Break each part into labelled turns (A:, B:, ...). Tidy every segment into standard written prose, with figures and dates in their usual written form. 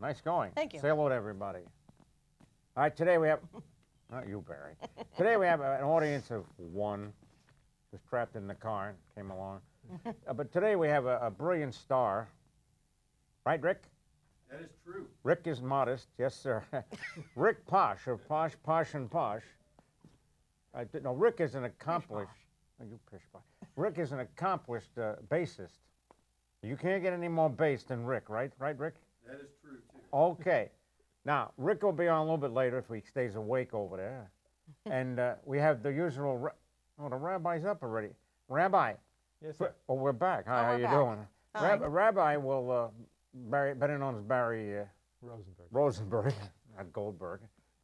A: Nice going.
B: Thank you.
A: Say hello to everybody. All right, today we have, not you, Barry. Today we have an audience of one, who's trapped in the car and came along. But today we have a brilliant star. Right, Rick?
C: That is true.
A: Rick is modest, yes, sir. Rick Posh of Posh, Posh, and Posh. No, Rick is an accomplished. Oh, you pish posh. Rick is an accomplished bassist. You can't get any more bass than Rick, right? Right, Rick?
C: That is true, too.
A: Okay. Now, Rick will be on a little bit later if he stays awake over there. And we have the usual. Oh, the rabbi's up already. Rabbi.
D: Yes, sir.
A: Oh, we're back. Hi, how
B: we're
A: you
B: back.
A: doing?
B: Hi.
A: Rabbi will, Barry, better known as Barry
D: Rosenberg.
A: not Goldberg.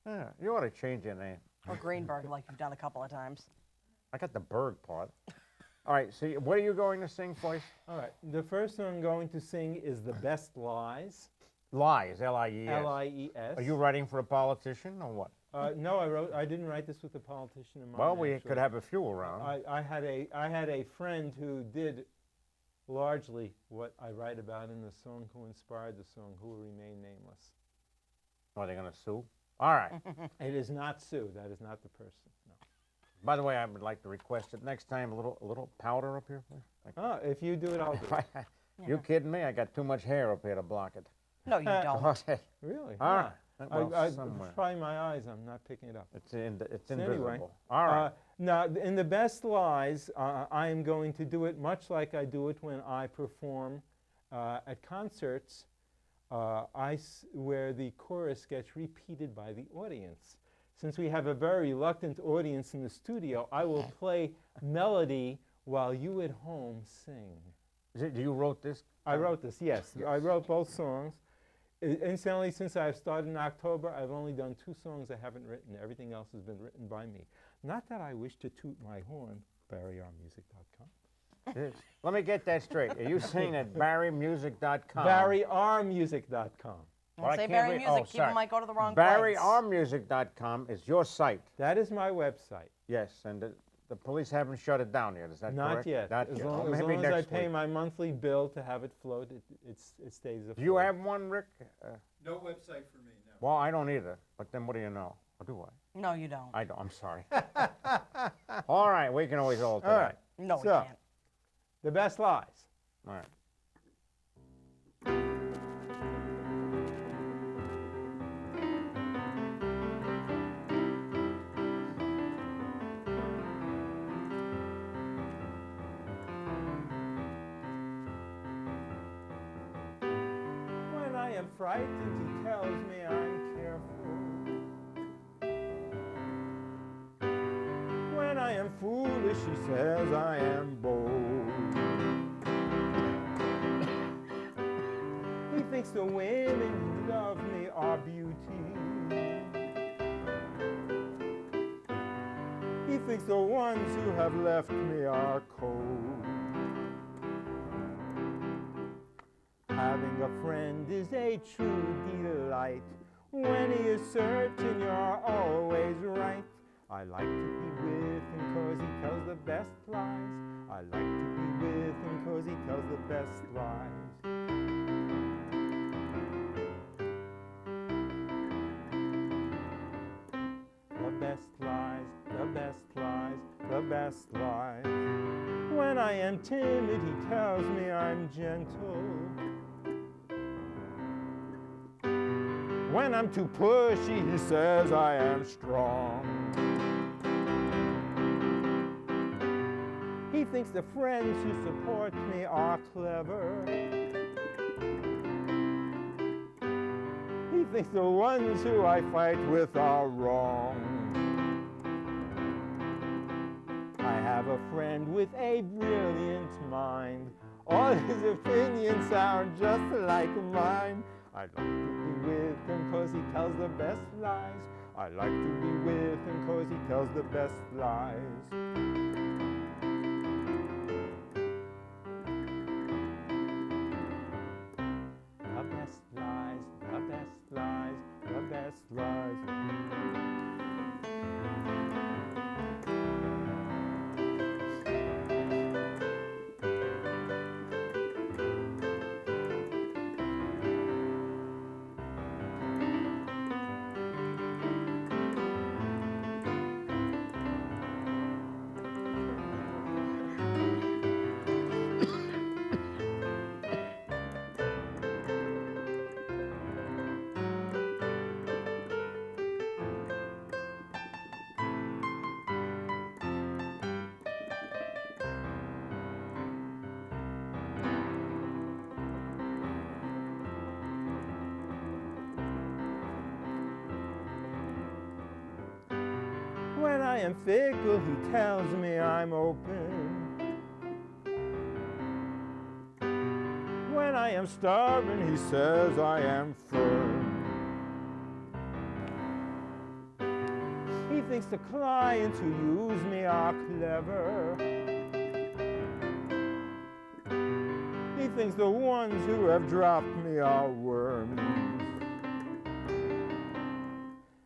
A: Yeah, you ought to change your name.
B: Or Greenberg, like you've done a couple of times.
A: I got the Berg part. All right, so what are you going to sing for us?
D: All right. The first one I'm going to sing is The Best Lies.
A: Lies, L-I-E-S.
D: L-I-E-S.
A: Are you writing for a politician or what?
D: No, I didn't write this with a politician in mind.
A: Well, we
D: actually.
A: could have a few around.
D: I had a friend who did largely what I write about in the song, who inspired the song, who will remain nameless.
A: Are they going to sue? All right.
D: It is not Sue. That is not the person. No.
A: By the way, I would like to request it next time a little powder up here, please. Thank you.
D: Oh, if you do it, I'll do it.
A: You kidding me? I got too much hair up here to block it.
B: No, you don't.
D: Really?
A: All right. Well,
D: I
A: somewhere.
D: try my eyes. I'm not picking it up.
A: It's
D: So
A: invisible.
D: anyway,
A: All right.
D: now, in The Best Lies, I am going to do it much like I do it when I perform at concerts where the chorus gets repeated by the audience. Since we have a very reluctant audience in the studio, I will play melody while you at home sing.
A: You wrote this?
D: I wrote this, yes. I wrote both songs. Incidentally, since I've started in October, I've only done 2 songs I haven't written. Everything else has been written by me. Not that I wish to toot my horn, BarryRmusic.com.
A: Yes. Let me get that straight. Are you saying at BarryMusic.com?
D: BarryRmusic.com.
A: Well, I
B: Say
A: can't
B: Barry
A: read-
B: Music.
A: oh,
B: People
A: sorry.
B: might go to the wrong place.
A: BarryRmusic.com is your site.
D: That is my website.
A: Yes, and the police haven't shut it down yet. Is that
D: Not
A: correct?
D: yet.
A: Not
D: As
A: yet.
D: long,
A: Oh,
D: as,
A: maybe
D: long as I
A: next
D: pay
A: week.
D: my monthly bill to have it float, it stays afloat.
A: Do you have one, Rick?
C: No website for me, no.
A: Well, I don't either. But then what do you know? Or do I?
B: No, you don't.
A: I don't. I'm sorry. All right, we can always alter
D: All
A: that.
D: right.
B: No, we
D: So,
B: can't.
D: The Best Lies.
A: All right.
D: When I am frightened, he tells me I'm careful. When I am foolish, he says I am bold. He thinks the women who love me are beauty. He thinks the ones who have left me are cold. Having a friend is a true delight. When he is certain you're always right. I like to be with him 'cause he tells the best lies. I like to be with him 'cause he tells the best lies. The best lies, the best lies, the best lies. When I am timid, he tells me I'm gentle. When I'm too pushy, he says I am strong. He thinks the friends who support me are clever. He thinks the ones who I fight with are wrong. I have a friend with a brilliant mind. All his opinions sound just like mine. I like to be with him 'cause he tells the best lies. I like to be with him 'cause he tells the best lies. The best lies, the best lies, the best lies. When I am fickle, he tells me I'm open. When I am stubborn, he says I am firm. He thinks the clients who use me are clever. He thinks the ones who have dropped me are worms.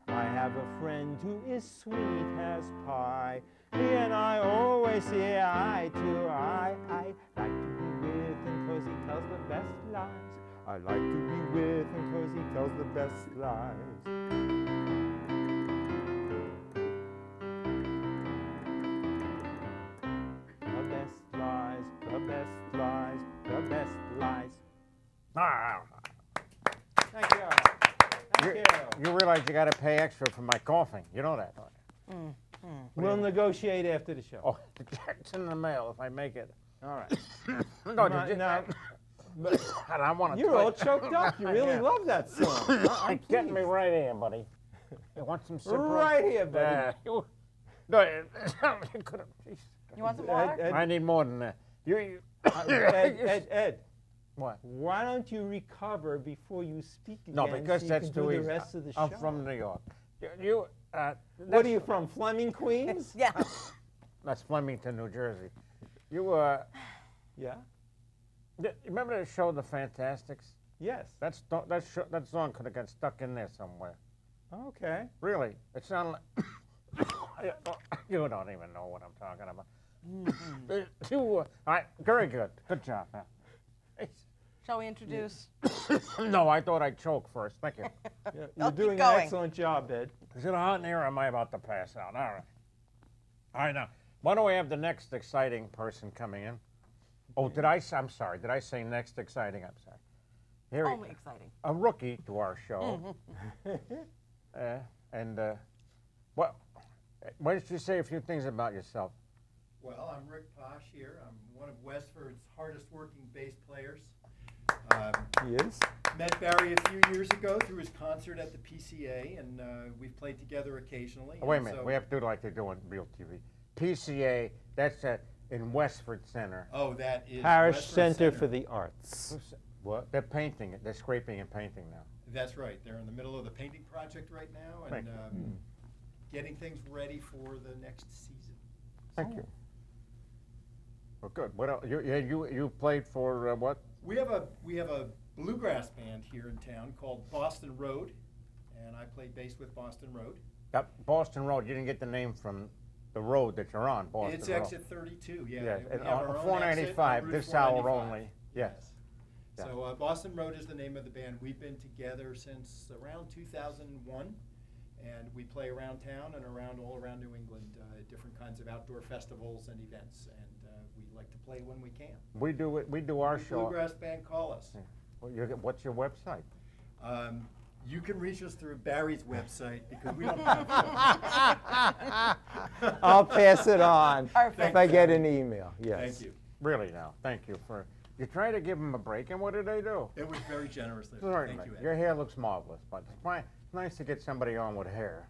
D: I have a friend who is sweet as pie. He and I always see eye to eye. I like to be with him 'cause he tells the best lies. I like to be with him 'cause he tells the best lies. The best lies, the best lies, the best lies.
A: Ah,
D: Thank you. Thank you.
A: you realize you got to pay extra for my coughing. You know that, don't you?
D: We'll negotiate after the show.
A: Oh, the check's in the mail if I make it.
D: All right.
A: No,
D: No,
A: did you,
D: no.
A: I don't want to.
D: You're all choked up. You really
A: Yeah.
D: love that song. I'm
A: Get me
D: pleased.
A: right here, buddy. You want some Cipro?
D: Right here, buddy.
A: No, you could have.
B: You want some water?
D: Ed,
A: I need more than that.
D: Ed,
A: What?
D: why don't you recover before you speak again?
A: No, because
D: so you
A: that's
D: can
A: too
D: do
A: easy.
D: the rest of the
A: I'm
D: show?
A: from New York.
D: What are you from, Fleming, Queens?
B: Yeah.
A: That's Flemington, New Jersey. You
D: Yeah.
A: remember the show The Fantastics?
D: Yes.
A: That song could have got stuck in there somewhere.
D: Okay.
A: Really, it sounded like you don't even know what I'm talking about. All right, very good. Good job. Yeah.
B: Shall we introduce?
A: No, I thought I'd choke first. Thank you.
D: Yeah,
B: I'll
D: you're
B: keep
D: doing an
B: going.
D: excellent job, Ed.
A: Is it hot in here or am I about to pass out? All right. All right, now, why don't we have the next exciting person coming in? Oh, I'm sorry. Did I say next exciting? I'm sorry. Here,
B: Only exciting.
A: a rookie to our show. What? Why don't you say a few things about yourself?
C: Well, I'm Rick Posh here. I'm one of Westford's hardest working bass players.
D: He is.
C: Met Barry a few years ago through his concert at the PCA, and we've played together occasionally.
A: Oh, wait a
C: and
A: minute.
C: so-
A: We have to do it like they do on real TV. PCA, that's in Westford Center.
C: Oh, that is
D: Parish
C: Westford
D: Center for the Arts.
A: What? They're painting it. They're scraping and painting now.
C: That's right. They're in the middle of the painting project right now,
A: Right.
C: and getting things ready for the next season.
A: Thank you. Well, good. What else? You played for what?
C: We have a bluegrass band here in town called Boston Road, and I play bass with Boston Road.
A: Boston Road. You didn't get the name from the road that you're on, Boston
C: It's
A: Road.
C: exit 32, yeah.
A: Yes,
C: We
A: and
C: have our
A: on
C: own
A: 495,
C: exit on
A: this
C: Route
A: hour
C: 495.
A: only. Yes. Yeah.
C: So Boston Road is the name of the band. We've been together since around 2001, and we play around town and all around New England, different kinds of outdoor festivals and events, and we like to play when we can.
A: We do our show.
C: Bluegrass band, call us.
A: Well, what's your website?
C: You can reach us through Barry's website because we don't have one.
D: I'll pass it on
B: Perfect.
D: if I get an email. Yes.
C: Thank you.
A: Really now, thank you for. You try to give them a break, and what did they do?
C: It was very generous. Thank
A: Certainly.
C: you, Ed.
A: Your hair looks marvelous, but it's fine. It's nice to get somebody on with hair.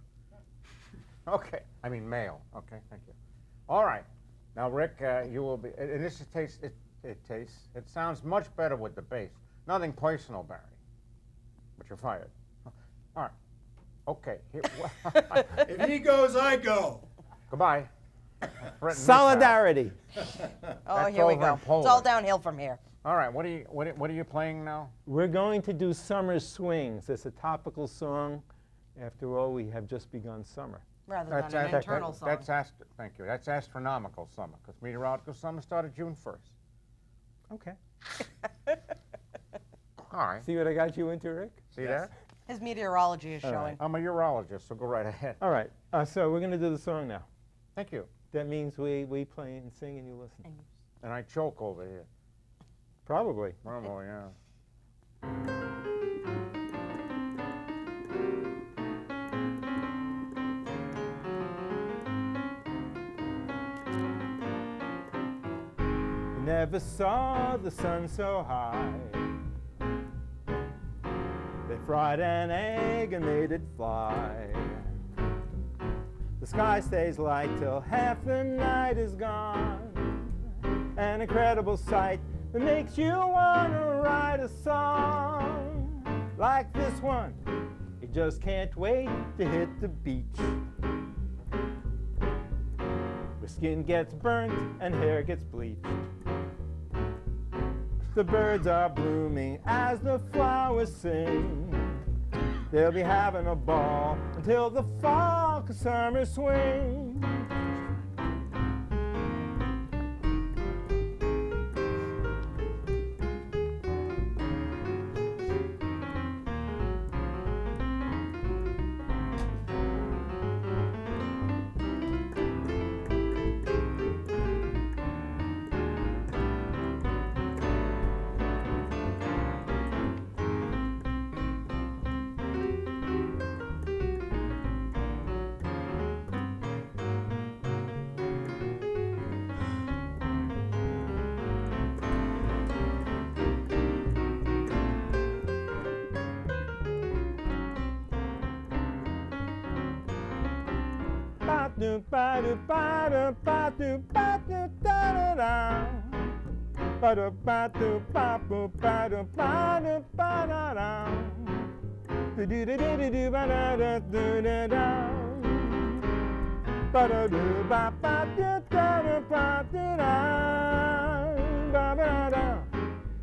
A: Okay, I mean male. Okay, thank you. All right, now Rick, you will be. And this it sounds much better with the bass. Nothing personal, Barry, but you're fired. All right. Okay. Here,
C: If he goes, I go.
A: goodbye. Threaten this
D: Solidarity.
B: Oh,
A: That's
B: here we
A: over
B: go.
A: in
B: It's all
A: Poland.
B: downhill from here.
A: out. All right. What are you playing now?
D: We're going to do Summer Swings. It's a topical song. After all, we have just begun summer.
B: Rather than an internal song.
A: Thank you. That's astronomical summer because meteorological summer started June 1st.
D: Okay.
A: All right.
D: See what I got you into, Rick?
A: See that?
B: His meteorology is
D: All
B: showing.
A: I'm a urologist, so go right ahead.
D: All right. So we're going to do the song now.
A: Thank you.
D: That means we play and sing and you listen.
A: And I choke over here.
D: Probably.
A: Oh, yeah.
D: Never saw the sun so high. They fried an egg and made it fly. The sky stays light till half the night is gone. An incredible sight that makes you want to write a song like this one. You just can't wait to hit the beach. Where skin gets burnt and hair gets bleached. The birds are blooming as the flowers sing. They'll be having a ball until the fall, 'cause summer swing.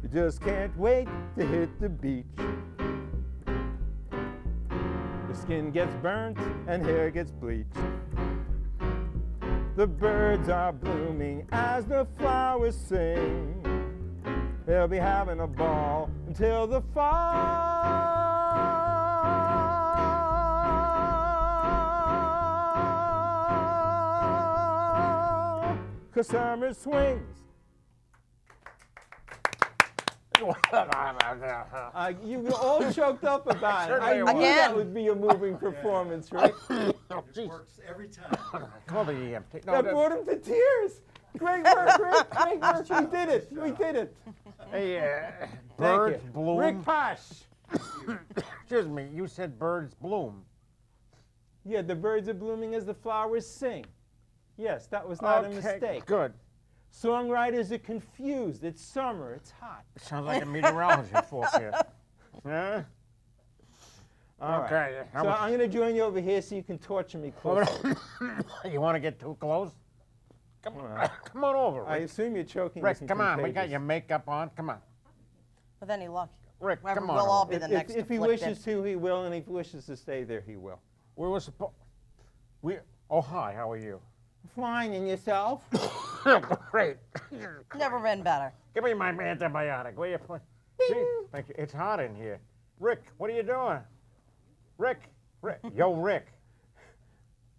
D: You just can't wait to hit the beach. The skin gets burnt and hair gets bleached. The birds are blooming as the flowers sing. They'll be having a ball until the fall, 'cause summer swings. You were all choked up about it. I knew
B: Again.
D: that would be a moving performance, right?
C: It works every time.
A: Call the EMT. No,
D: That
A: that-
D: brought him to tears. Great work, Rick. Great work. We did it. We did it.
A: Hey,
D: Thank
A: birds
D: you.
A: bloom.
D: Rick Posh.
A: Excuse me, you said birds bloom.
D: Yeah, the birds are blooming as the flowers sing. Yes, that was not a mistake.
A: Good.
D: Songwriters are confused. It's summer. It's hot.
A: Sounds like a meteorology forecast. Yeah?
D: All right.
A: Okay.
D: So I'm going to join you over here so you can torture me closer.
A: You want to get too close? Come
D: All
A: on,
D: right.
A: come on over,
D: I
A: Rick.
D: assume you're choking.
A: Rick,
D: with some
A: come on. We got
D: contagious.
A: your makeup on. Come on.
B: With any luck.
A: Rick,
B: Whoever
A: come on.
B: will all
A: over.
B: be the
D: If,
B: next
D: if he
B: afflicted.
D: wishes to, he will, and if he wishes to stay there, he will.
A: We were supposed. Oh, hi. How are you?
D: Fine, and yourself?
A: Great.
B: Never been better.
A: Give me my antibiotic, will you? Gee, thank you. It's hot in here. Rick, what are you doing? Rick. Yo, Rick.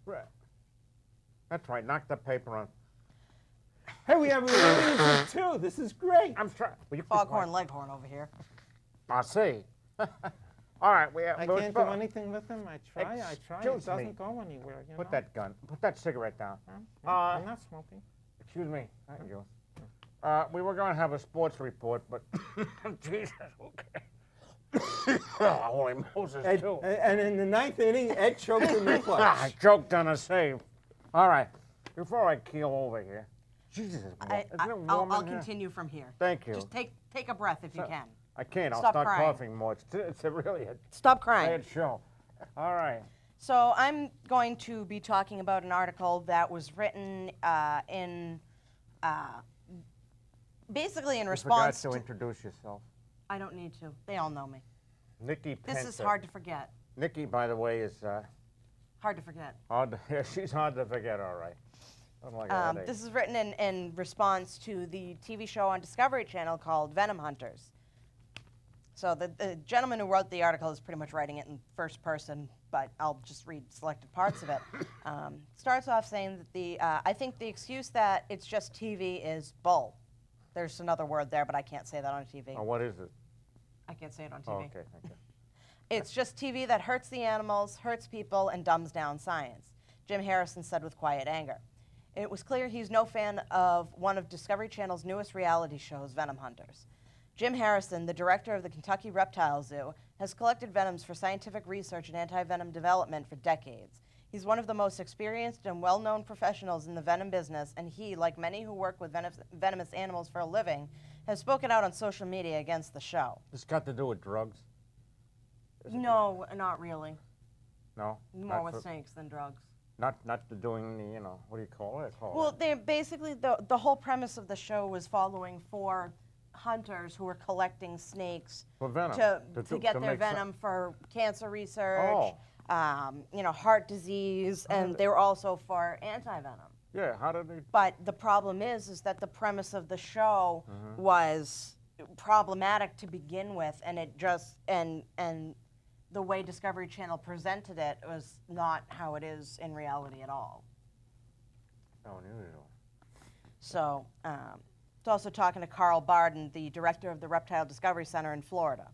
A: Rick. That's right. Knock the paper on.
D: Hey, we have a audience of two. This is great.
A: I'm trying. Will you
B: Foghorn Leghorn over here.
A: I see. All right. We have.
D: I
A: we're
D: can't do
A: supposed-
D: anything with them. I try. It
A: Excuse me.
D: doesn't go anywhere. You
A: Put
D: know?
A: that gun. Put that cigarette down.
D: I'm not smoking.
A: Excuse me. Thank you. We were going to have a sports report, but Jesus. Okay. Holy Moses,
D: Ed,
A: too.
D: and in the ninth inning, Ed choked in the
A: I
D: clutch.
A: choked on a save. All right. Before I keel over here, Jesus, isn't it warm
B: I'll
A: in here?
B: continue from here.
A: Thank you.
B: Just take a breath if you can.
A: I can't. I'll
B: Stop
A: start
B: crying.
A: coughing more. It's a really a
B: Stop crying.
A: bad show. All right.
B: So I'm going to be talking about an article that was written basically in
A: You
B: response
A: forgot to introduce yourself.
B: I don't need to. They all know me.
A: Nikki
B: This
A: Penta.
B: is hard to forget.
A: Nikki, by the way, is
B: Hard to forget.
A: hard. Yeah, she's hard to forget. All right. I'm like a headache.
B: This is written in response to the TV show on Discovery Channel called Venom Hunters. So the gentleman who wrote the article is pretty much writing it in first person, but I'll just read selected parts of it. Starts off saying that I think the excuse that it's just TV is bull. There's another word there, but I can't say that on TV.
A: Oh, what is it?
B: I can't say it on TV.
A: Oh, okay. Thank you.
B: It's just TV that hurts the animals, hurts people, and dumbs down science, Jim Harrison said with quiet anger. It was clear he's no fan of one of Discovery Channel's newest reality shows, Venom Hunters. Jim Harrison, the director of the Kentucky Reptile Zoo, has collected venoms for scientific research and anti-venom development for decades. He's one of the most experienced and well-known professionals in the venom business, and he, like many who work with venomous animals for a living, has spoken out on social media against the show.
A: This got to do with drugs?
B: No, not really.
A: No?
B: More
A: Not
B: with
A: for-
B: snakes than drugs.
A: Not doing the, what do you call it?
B: Well, they basically, the whole premise of the show was following 4 hunters who were collecting snakes
A: For venom.
B: to get their
A: make some-
B: venom for cancer research,
A: Oh.
B: Heart disease, and they were also for anti-venom.
A: Yeah, how did they?
B: But the problem is that the premise of the show
A: Mm-hmm.
B: was problematic to begin with, and it just and the way Discovery Channel presented it was not how it is in reality at all.
A: Oh, unusual.
B: So, it's also talking to Carl Barden, the director of the Reptile Discovery Center in Florida.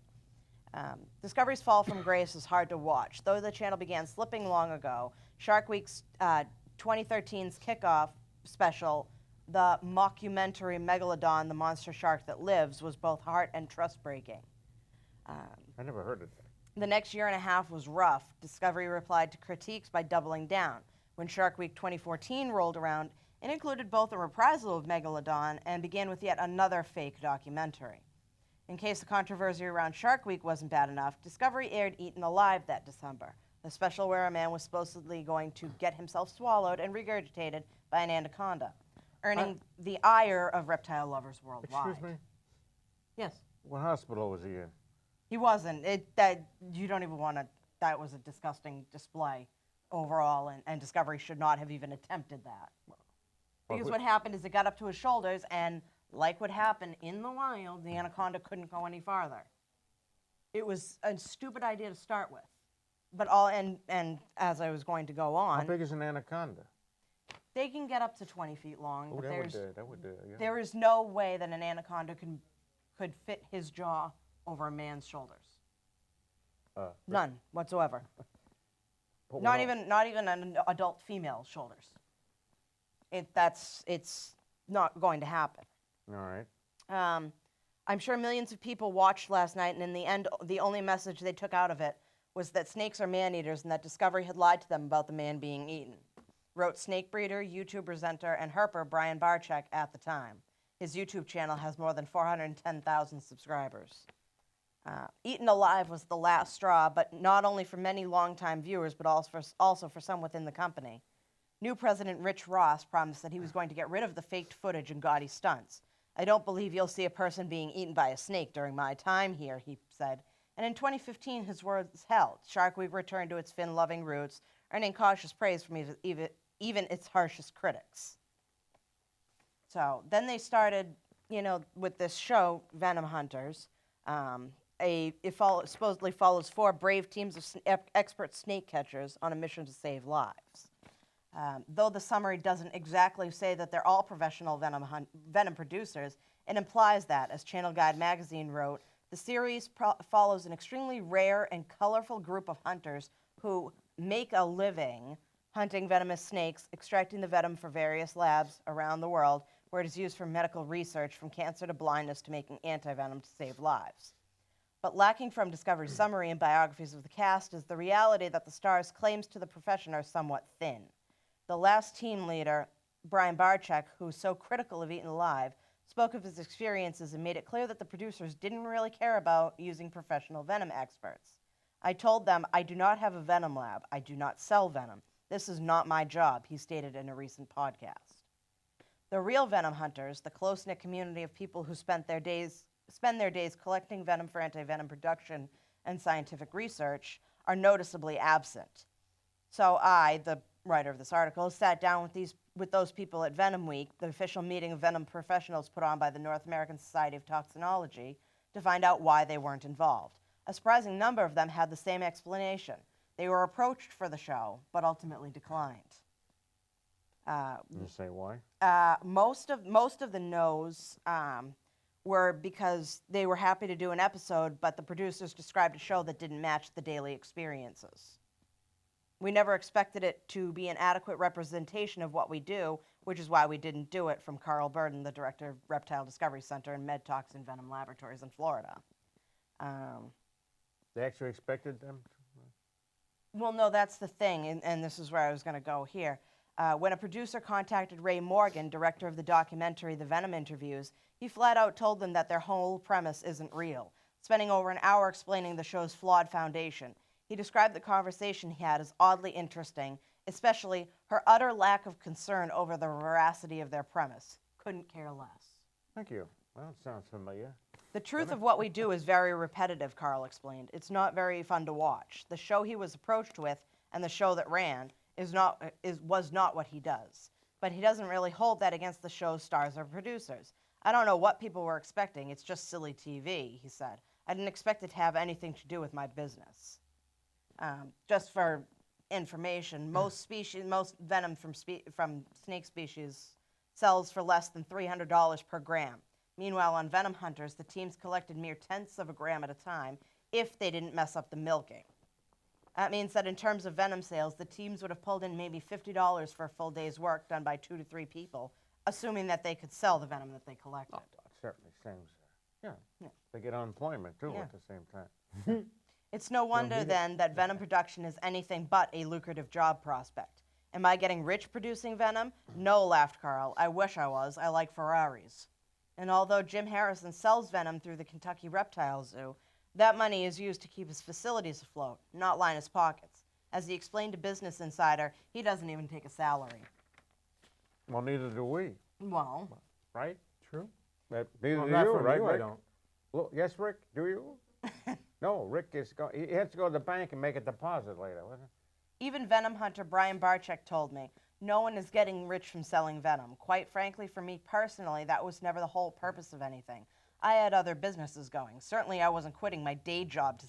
B: Discovery's fall from grace is hard to watch. Though the channel began slipping long ago, Shark Week's 2013's kickoff special, the mockumentary Megalodon, the monster shark that lives, was both heart and trust-breaking.
A: I never heard of that.
B: The next year and a half was rough. Discovery replied to critiques by doubling down. When Shark Week 2014 rolled around, it included both a reprisal of Megalodon and began with yet another fake documentary. In case the controversy around Shark Week wasn't bad enough, Discovery aired Eaten Alive that December, a special where a man was supposedly going to get himself swallowed and regurgitated by an anaconda, earning the ire of reptile lovers worldwide.
A: Excuse me?
B: Yes.
A: What hospital was he in?
B: He wasn't. You don't even want to. That was a disgusting display overall, and Discovery should not have even attempted that. Because what happened is it got up to his shoulders, and like what happened in the wild, the anaconda couldn't go any farther. It was a stupid idea to start with, but and as I was going to go
A: How
B: on,
A: big is an anaconda?
B: they can get up to 20 feet long.
A: Oh,
B: but
A: that would do, yeah.
B: there is no way that an anaconda could fit his jaw over a man's shoulders. None whatsoever.
A: But
B: Not
A: what
B: even an adult female's shoulders. It's not going to happen.
A: All right.
B: I'm sure millions of people watched last night, and in the end, the only message they took out of it was that snakes are man-eaters and that Discovery had lied to them about the man being eaten, wrote snake breeder, YouTube presenter, and herper Brian Barczyk at the time. His YouTube channel has more than 410,000 subscribers. Eaten Alive was the last straw, but not only for many longtime viewers, but also for some within the company. New President Rich Ross promised that he was going to get rid of the faked footage and gaudy stunts. I don't believe you'll see a person being eaten by a snake during my time here, he said. And in 2015, his words held. Shark Week returned to its fin-loving roots, earning cautious praise from even its harshest critics. So then they started, with this show, Venom Hunters. It supposedly follows 4 brave teams of expert snake catchers on a mission to save lives. Though the summary doesn't exactly say that they're all professional venom producers, it implies that, as Channel Guide magazine wrote, the series follows an extremely rare and colorful group of hunters who make a living hunting venomous snakes, extracting the venom for various labs around the world where it is used for medical research, from cancer to blindness to making anti-venom to save lives. But lacking from Discovery's summary and biographies of the cast is the reality that the star's claims to the profession are somewhat thin. The last team leader, Brian Barczyk, who's so critical of Eaten Alive, spoke of his experiences and made it clear that the producers didn't really care about using professional venom experts. I told them, I do not have a venom lab. I do not sell venom. This is not my job, he stated in a recent podcast. The real venom hunters, the close-knit community of people who spend their days collecting venom for anti-venom production and scientific research, are noticeably absent. So I, the writer of this article, sat down with those people at Venom Week, the official meeting of venom professionals put on by the North American Society of Toxinology, to find out why they weren't involved. A surprising number of them had the same explanation. They were approached for the show, but ultimately declined.
A: Can you say why?
B: Most of the no's were because they were happy to do an episode, but the producers described a show that didn't match the daily experiences. We never expected it to be an adequate representation of what we do, which is why we didn't do it, from Carl Burden, the director of Reptile Discovery Center and MedToxin Venom Laboratories in Florida.
A: They actually expected them?
B: Well, no, that's the thing, and this is where I was going to go here. When a producer contacted Ray Morgan, director of the documentary The Venom Interviews, he flat out told them that their whole premise isn't real, spending over an hour explaining the show's flawed foundation. He described the conversation he had as oddly interesting, especially her utter lack of concern over the veracity of their premise. Couldn't care less.
A: Thank you. Well, it sounds familiar.
B: The truth of what we do is very repetitive, Carl explained. It's not very fun to watch. The show he was approached with and the show that ran was not what he does. But he doesn't really hold that against the show's stars or producers. I don't know what people were expecting. It's just silly TV, he said. I didn't expect it to have anything to do with my business. Just for information, most venom from snake species sells for less than $300 per gram. Meanwhile, on Venom Hunters, the teams collected mere tenths of a gram at a time if they didn't mess up the milking. That means that in terms of venom sales, the teams would have pulled in maybe $50 for a full day's work done by 2 to 3 people, assuming that they could sell the venom that they collected.
A: Oh, it certainly seems, yeah. They get unemployment, too,
B: Yeah.
A: at the same time.
B: It's no wonder, then, that venom production is anything but a lucrative job prospect. Am I getting rich producing venom? No, laughed Carl. I wish I was. I like Ferraris. And although Jim Harrison sells venom through the Kentucky Reptile Zoo, that money is used to keep his facilities afloat, not line his pockets. As he explained to Business Insider, he doesn't even take a salary.
A: Well, neither do we,
B: Well,
A: right?
D: True.
A: Neither
D: Well,
A: do
D: not
A: you,
D: from
A: right,
D: you,
A: Rick?
D: I don't.
A: Well, yes, Rick, do you? No, Rick he has to go to the bank and make a deposit later, wasn't it?
B: even Venom hunter Brian Barczyk told me, no one is getting rich from selling venom. Quite frankly, for me personally, that was never the whole purpose of anything. I had other businesses going. Certainly, I wasn't quitting my day job to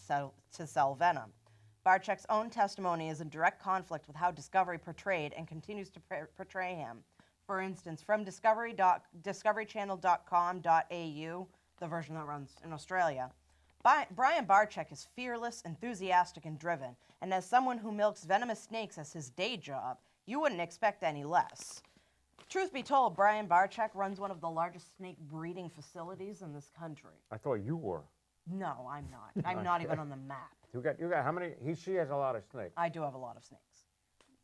B: sell venom. Barczyk's own testimony is in direct conflict with how Discovery portrayed and continues to portray him. For instance, from discoverychannel.com.au, the version that runs in Australia, Brian Barczyk is fearless, enthusiastic, and driven, and as someone who milks venomous snakes as his day job, you wouldn't expect any less. Truth be told, Brian Barczyk runs one of the largest snake breeding facilities in this country.
A: I thought you were.
B: No, I'm not. I'm not even on the map.
A: You got how many? She has a lot of snakes.
B: I do have a lot of snakes.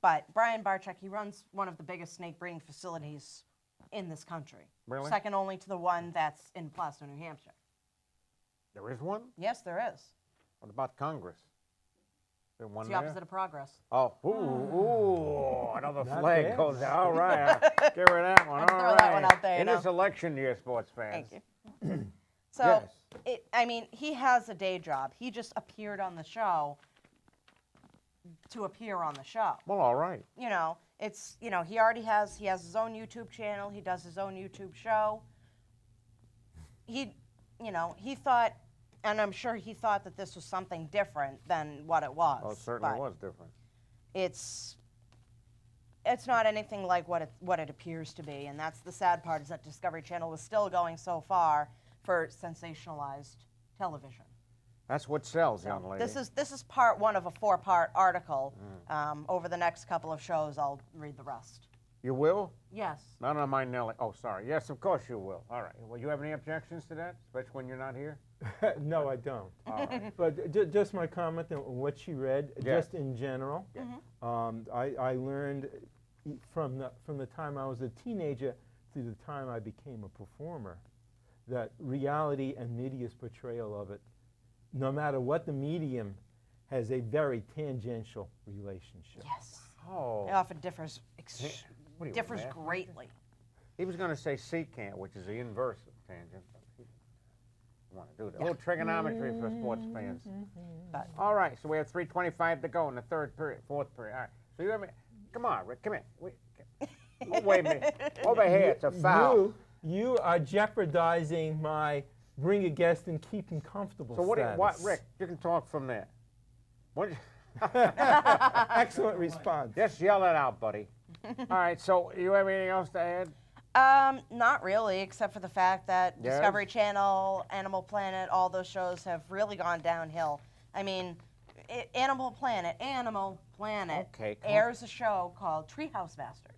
B: But Brian Barczyk, he runs one of the biggest snake breeding facilities in this country.
A: Really?
B: Second only to the one that's in Plasto, New Hampshire.
A: There is one?
B: Yes, there is.
A: What about Congress? There one
B: It's the
A: there?
B: opposite of progress.
A: Oh, ooh, another
D: Not
A: flag
D: bad.
A: goes out. All right, give her that one.
B: I'd
A: All
B: throw
A: right.
B: that one out there, you
A: In
B: know.
A: this election year, sports fans.
B: Thank you. So,
A: Yes.
B: I mean, he has a day job. He just appeared on the show to appear on the show.
A: Well, all right.
B: You know, it's, you know, he has his own YouTube channel. He does his own YouTube show. He thought, and I'm sure he thought that this was something different than what it was.
A: Well, it certainly
B: but
A: was different.
B: It's not anything like what it appears to be, and that's the sad part, is that Discovery Channel was still going so far for sensationalized television.
A: That's what sells, young lady.
B: This is part one of a 4-part article. Over the next couple of shows, I'll read the rest.
A: You will?
B: Yes.
A: Not on my Nelly. Oh, sorry. Yes, of course you will. All right. Well, you have any objections to that, especially when you're not here?
D: No, I don't.
A: All right.
D: But just my comment on what she read,
A: Yeah.
D: just in general. I learned from the time I was a teenager to the time I became a performer that reality and media's portrayal of it, no matter what the medium, has a very tangential relationship.
B: Yes.
A: Oh.
B: It often differs
A: What are you,
B: differs
A: mad?
B: greatly.
A: He was going to say secant, which is the inverse of tangent. But he didn't want to do that. A little trigonometry for sports fans.
B: But
A: All right, so we have 3:25 to go in the fourth period. All right. So you have me. Come on, Rick. Come here. Wait a minute. Over here, it's a foul.
D: You are jeopardizing my bring a guest and keep him comfortable
A: So
D: status.
A: what, Rick? You can talk from there. What?
D: Excellent response.
A: Just yell it out, buddy. All right. So you have anything else to add?
B: not really, except for the fact that
A: Yes?
B: Discovery Channel, Animal Planet, all those shows have really gone downhill. I mean, Animal Planet
A: Okay, come on.
B: airs a show called Treehouse Masters.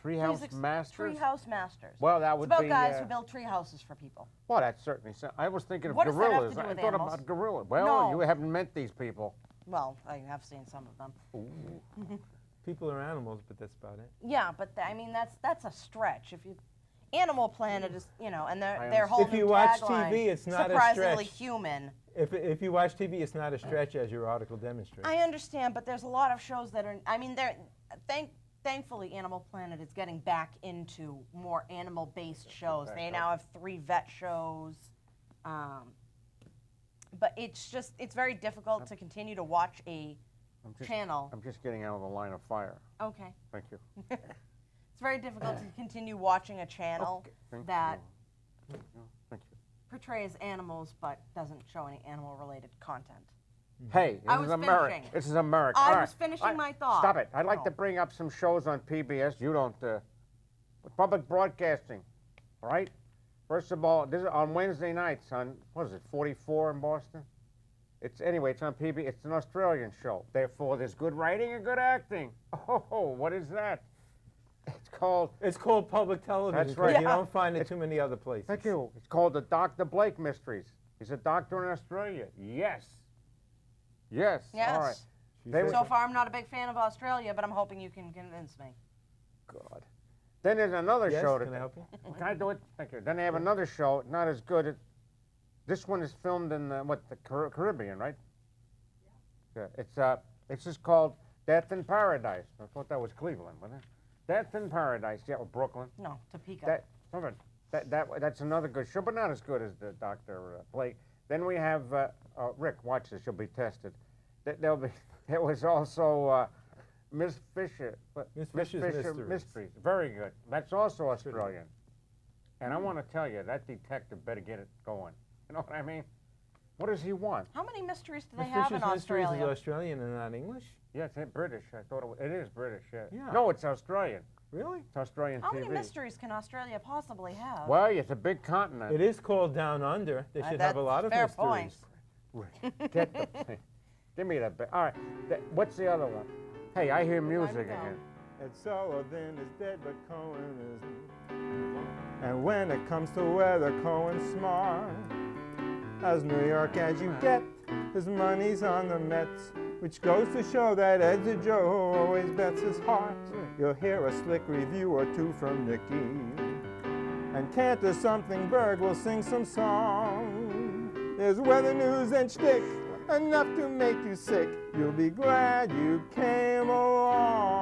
A: Treehouse Masters.
B: Treehouse Masters.
A: Well, that
B: It's
A: would
B: about
A: be.
B: guys who build tree houses for people.
A: Well, that certainly. I was thinking of
B: What does that have to
A: gorillas.
B: do
A: I
B: with
A: thought
B: animals?
A: about gorillas. Well,
B: No.
A: you haven't met these people.
B: Well, I have seen some of them.
D: People are animals, but that's about it.
B: Yeah, but I mean that's a stretch. If you, Animal Planet is, you know, and their
A: understand.
B: whole
D: If
B: new
D: you watch
B: tagline,
D: TV, it's not a
B: surprisingly
D: stretch.
B: human.
D: If you watch TV, it's not a stretch, as your article demonstrates.
B: I understand, but there's a lot of shows that are. I mean, thankfully, Animal Planet is getting back into more animal-based shows. They now have 3 vet shows, but it's very difficult to continue to watch a channel.
A: I'm just getting out of the line of fire.
B: Okay.
A: Thank you.
B: It's very difficult to continue watching a channel
A: Okay, thank
B: that
A: you. Thank you.
B: portrays animals but doesn't show any animal-related content.
A: Hey,
B: I
A: this
B: was
A: is America.
B: finishing.
A: This is America.
B: I
A: All
B: was finishing my thought.
A: Stop it. I'd like to
B: Oh.
A: bring up some shows on PBS. You don't. Public broadcasting. All right. First of all, this is on Wednesday nights on, what is it, 44 in Boston? It's on PBS. It's an Australian show. Therefore, there's good writing and good acting. Oh, what is that?
D: It's called public television.
A: That's right.
D: 'cause you don't find it too many other places.
A: Thank you. It's called the Dr. Blake Mysteries. He's a doctor in Australia. Yes. Yes.
B: Yes.
A: All right.
D: She
A: They
D: said-
A: were-
B: So far, I'm not a big fan of Australia, but I'm hoping you can convince me.
A: God. Then there's another
D: Yes,
A: show.
D: can I help you?
A: Can I do it? Thank you. Then they have another show, not as good. This one is filmed in the Caribbean, right? Yeah. It's just called Death in Paradise. I thought that was Cleveland, wasn't it? Death in Paradise. Yeah, or Brooklyn.
B: No, Topeka.
A: That's another good show, but not as good as the Dr. Blake. Then we have Rick. Watch this. You'll be tested. There was also Miss Fisher.
D: Miss Fisher's
A: Mysteries. Very good. That's also Australian. And I want to tell you, that detective better get it going. You know what I mean? What does he want?
B: How many mysteries do they
D: Miss
B: have
D: Fisher's
B: in
D: Mysteries is
B: Australia?
D: Australian and not English?
A: Yeah, it's British. I thought it is British. Yeah.
D: Yeah.
A: No, it's Australian.
D: Really?
A: It's Australian
B: How
A: TV.
B: many mysteries can Australia possibly have?
A: Well, it's a big continent.
D: It is called Down Under. They should have a
B: that's
D: lot of
B: fair
D: mysteries.
B: point.
A: Get the thing. Give me that. All right. What's the other one? Hey, I hear music
B: go.
A: again.
D: Ed Sullivan is dead, but Cohen isn't. And when it comes to weather, Cohen's smart. As New York as you get, his money's on the Mets, which goes to show that Ed's a Joe who always bets his heart. You'll hear a slick review or two from Nicky. And Cantor Something Berg will sing some song. There's weather news and shtick, enough to make you sick. You'll be glad you came along.